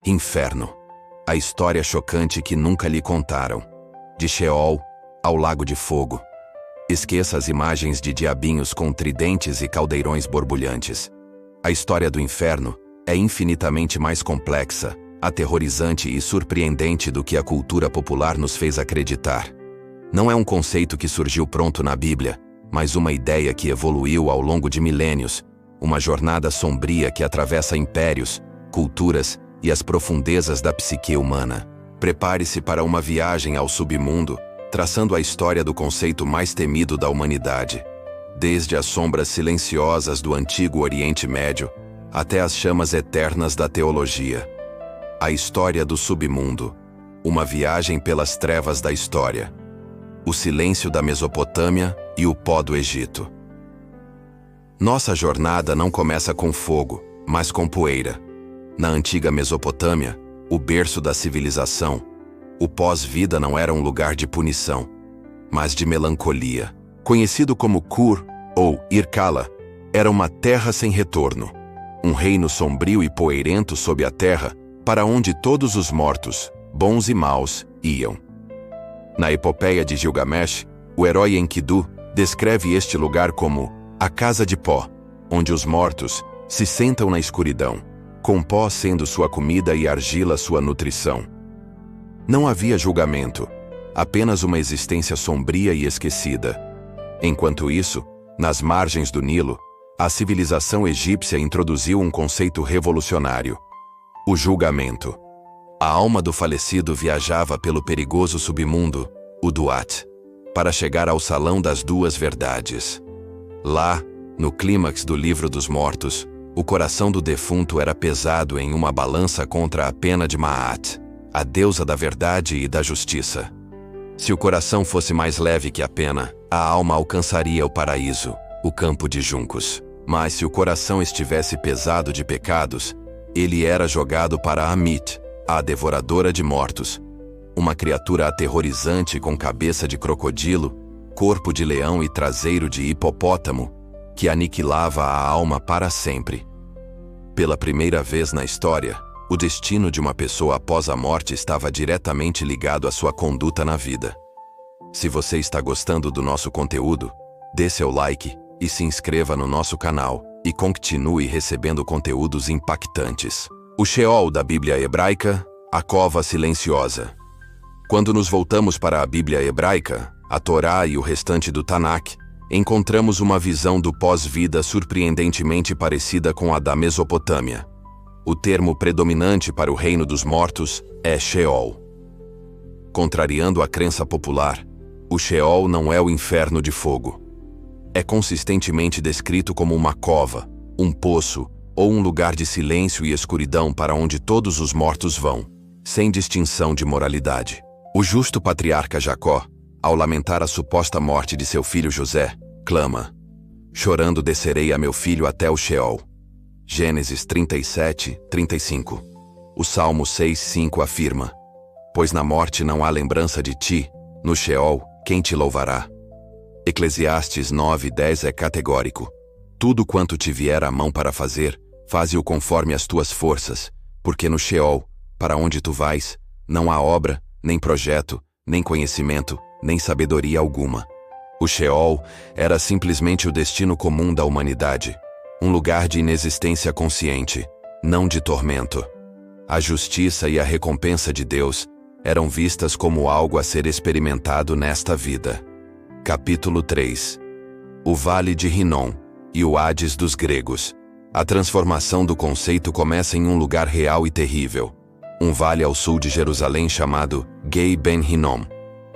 Inferno. A história chocante que nunca lhe contaram. De Sheol ao Lago de Fogo. Esqueça as imagens de diabinhos com tridentes e caldeirões borbulhantes. A história do inferno é infinitamente mais complexa, aterrorizante e surpreendente do que a cultura popular nos fez acreditar. Não é um conceito que surgiu pronto na Bíblia, mas uma ideia que evoluiu ao longo de milênios, uma jornada sombria que atravessa impérios, culturas e as profundezas da psique humana. Prepare-se para uma viagem ao submundo, traçando a história do conceito mais temido da humanidade. Desde as sombras silenciosas do antigo Oriente Médio, até as chamas eternas da teologia. A história do submundo. Uma viagem pelas trevas da história. O silêncio da Mesopotâmia e o pó do Egito. Nossa jornada não começa com fogo, mas com poeira. Na antiga Mesopotâmia, o berço da civilização, o pós-vida não era um lugar de punição, mas de melancolia. Conhecido como Kur, ou Irkala, era uma terra sem retorno. Um reino sombrio e poeirento sob a terra, para onde todos os mortos, bons e maus, iam. Na epopeia de Gilgamesh, o herói Enkidu descreve este lugar como a casa de pó, onde os mortos se sentam na escuridão, com pó sendo sua comida e argila sua nutrição. Não havia julgamento, apenas uma existência sombria e esquecida. Enquanto isso, nas margens do Nilo, a civilização egípcia introduziu um conceito revolucionário: o julgamento. A alma do falecido viajava pelo perigoso submundo, o Duat, para chegar ao Salão das Duas Verdades. Lá, no clímax do Livro dos Mortos, o coração do defunto era pesado em uma balança contra a pena de Ma'at, a deusa da verdade e da justiça. Se o coração fosse mais leve que a pena, a alma alcançaria o paraíso, o campo de juncos. Mas se o coração estivesse pesado de pecados, ele era jogado para Amit, a devoradora de mortos, uma criatura aterrorizante com cabeça de crocodilo, corpo de leão e traseiro de hipopótamo, que aniquilava a alma para sempre. Pela primeira vez na história, o destino de uma pessoa após a morte estava diretamente ligado à sua conduta na vida. Se você está gostando do nosso conteúdo, dê seu like e se inscreva no nosso canal e continue recebendo conteúdos impactantes. O Sheol da Bíblia Hebraica, a cova silenciosa. Quando nos voltamos para a Bíblia Hebraica, a Torá e o restante do Tanakh, encontramos uma visão do pós-vida surpreendentemente parecida com a da Mesopotâmia. O termo predominante para o reino dos mortos é Sheol. Contrariando a crença popular, o Sheol não é o inferno de fogo. É consistentemente descrito como uma cova, um poço ou um lugar de silêncio e escuridão para onde todos os mortos vão, sem distinção de moralidade. O justo patriarca Jacó, ao lamentar a suposta morte de seu filho José, clama: chorando descerei a meu filho até o Sheol. Gênesis 37, 35. O Salmo 6:5 afirma: pois na morte não há lembrança de ti, no Sheol, quem te louvará? Eclesiastes 9:10 é categórico: tudo quanto te vier à mão para fazer, faze-o conforme as tuas forças, porque no Sheol, para onde tu vais, não há obra, nem projeto, nem conhecimento, nem sabedoria alguma. O Sheol era simplesmente o destino comum da humanidade, um lugar de inexistência consciente, não de tormento. A justiça e a recompensa de Deus eram vistas como algo a ser experimentado nesta vida. Capítulo 3. O Vale de Hinnom e o Hades dos gregos. A transformação do conceito começa em um lugar real e terrível. Um vale ao sul de Jerusalém chamado Gei Ben Hinnom,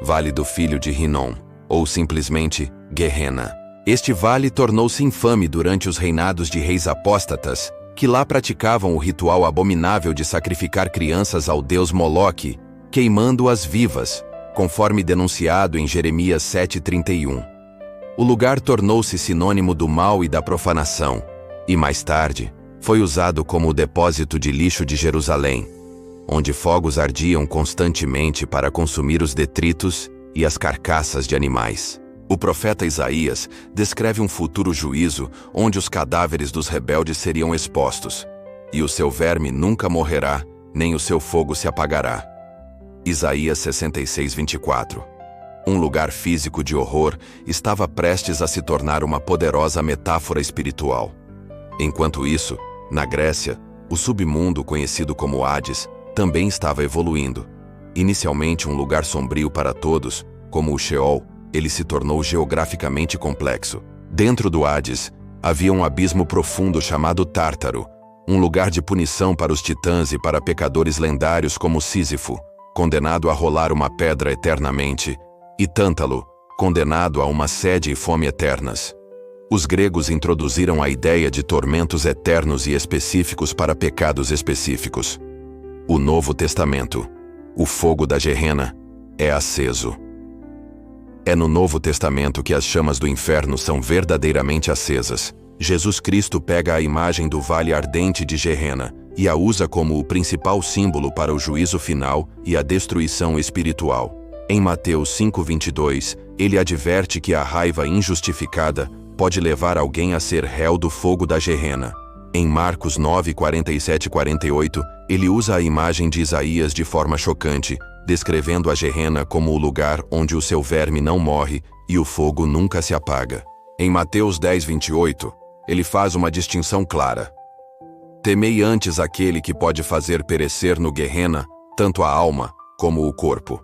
Vale do Filho de Hinnom, ou simplesmente Gehenna. Este vale tornou-se infame durante os reinados de reis apóstatas, que lá praticavam o ritual abominável de sacrificar crianças ao deus Moloque, queimando-as vivas, conforme denunciado em Jeremias 7:31. O lugar tornou-se sinônimo do mal e da profanação, e mais tarde, foi usado como o depósito de lixo de Jerusalém, onde fogos ardiam constantemente para consumir os detritos e as carcaças de animais. O profeta Isaías descreve um futuro juízo onde os cadáveres dos rebeldes seriam expostos, e o seu verme nunca morrerá, nem o seu fogo se apagará. Isaías 66:24. Um lugar físico de horror estava prestes a se tornar uma poderosa metáfora espiritual. Enquanto isso, na Grécia, o submundo conhecido como Hades também estava evoluindo. Inicialmente um lugar sombrio para todos, como o Sheol, ele se tornou geograficamente complexo. Dentro do Hades, havia um abismo profundo chamado Tártaro, um lugar de punição para os titãs e para pecadores lendários como Sísifo, condenado a rolar uma pedra eternamente, e Tântalo, condenado a uma sede e fome eternas. Os gregos introduziram a ideia de tormentos eternos e específicos para pecados específicos. O Novo Testamento, o fogo da Gehenna, é aceso. É no Novo Testamento que as chamas do inferno são verdadeiramente acesas. Jesus Cristo pega a imagem do vale ardente de Gehenna e a usa como o principal símbolo para o juízo final e a destruição espiritual. Em Mateus 5:22, ele adverte que a raiva injustificada pode levar alguém a ser réu do fogo da Gehenna. Em Marcos 9:47-48, ele usa a imagem de Isaías de forma chocante, descrevendo a Gehenna como o lugar onde o seu verme não morre e o fogo nunca se apaga. Em Mateus 10:28, ele faz uma distinção clara. Temei antes aquele que pode fazer perecer no Gehenna tanto a alma como o corpo.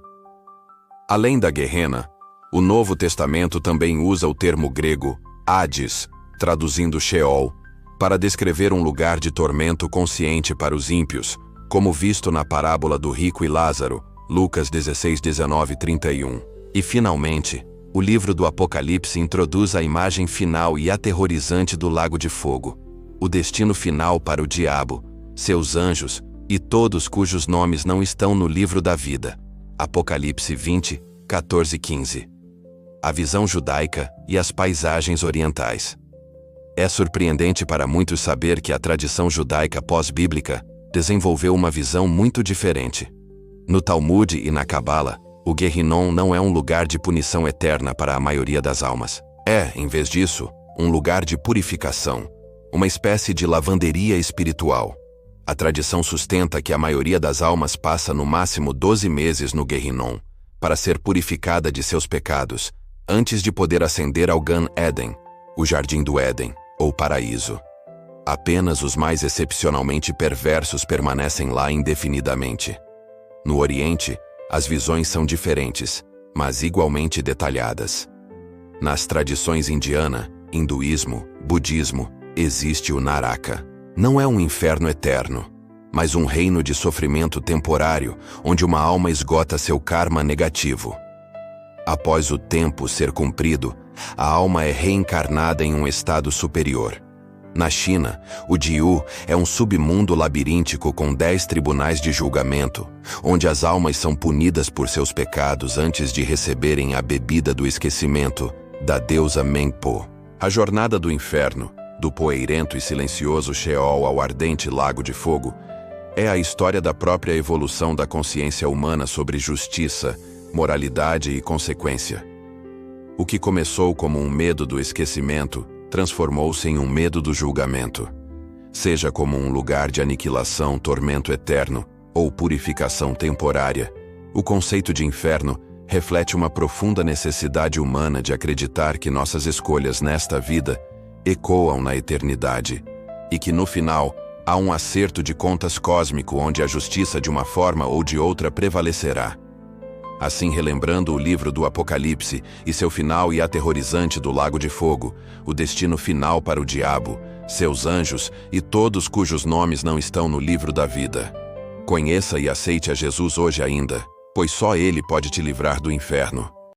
Além da Gehenna, o Novo Testamento também usa o termo grego Hades, traduzindo Sheol, para descrever um lugar de tormento consciente para os ímpios, como visto na parábola do rico e Lázaro, Lucas 16:19-31. E finalmente, o livro do Apocalipse introduz a imagem final e aterrorizante do lago de fogo, o destino final para o diabo, seus anjos e todos cujos nomes não estão no livro da vida. Apocalipse 20:14-15. A visão judaica e as paisagens orientais. É surpreendente para muitos saber que a tradição judaica pós-bíblica desenvolveu uma visão muito diferente. No Talmud e na Cabala, o Gehinnom não é um lugar de punição eterna para a maioria das almas. É, em vez disso, um lugar de purificação, uma espécie de lavanderia espiritual. A tradição sustenta que a maioria das almas passa no máximo 12 meses no Gehinnom, para ser purificada de seus pecados, antes de poder ascender ao Gan Eden, o Jardim do Éden, ou Paraíso. Apenas os mais excepcionalmente perversos permanecem lá indefinidamente. No Oriente, as visões são diferentes, mas igualmente detalhadas. Nas tradições indiana, hinduísmo, budismo, existe o Naraka. Não é um inferno eterno, mas um reino de sofrimento temporário, onde uma alma esgota seu karma negativo. Após o tempo ser cumprido, a alma é reencarnada em um estado superior. Na China, o Diu é um submundo labiríntico com 10 tribunais de julgamento, onde as almas são punidas por seus pecados antes de receberem a bebida do esquecimento da deusa Menpo. A jornada do inferno, do poeirento e silencioso Sheol ao ardente lago de fogo, é a história da própria evolução da consciência humana sobre justiça, moralidade e consequência. O que começou como um medo do esquecimento transformou-se em um medo do julgamento. Seja como um lugar de aniquilação, tormento eterno ou purificação temporária, o conceito de inferno reflete uma profunda necessidade humana de acreditar que nossas escolhas nesta vida ecoam na eternidade e que no final há um acerto de contas cósmico onde a justiça de uma forma ou de outra prevalecerá. Assim, relembrando o livro do Apocalipse e seu final e aterrorizante do Lago de Fogo, o destino final para o diabo, seus anjos e todos cujos nomes não estão no livro da vida. Conheça e aceite a Jesus hoje ainda, pois só Ele pode te livrar do inferno.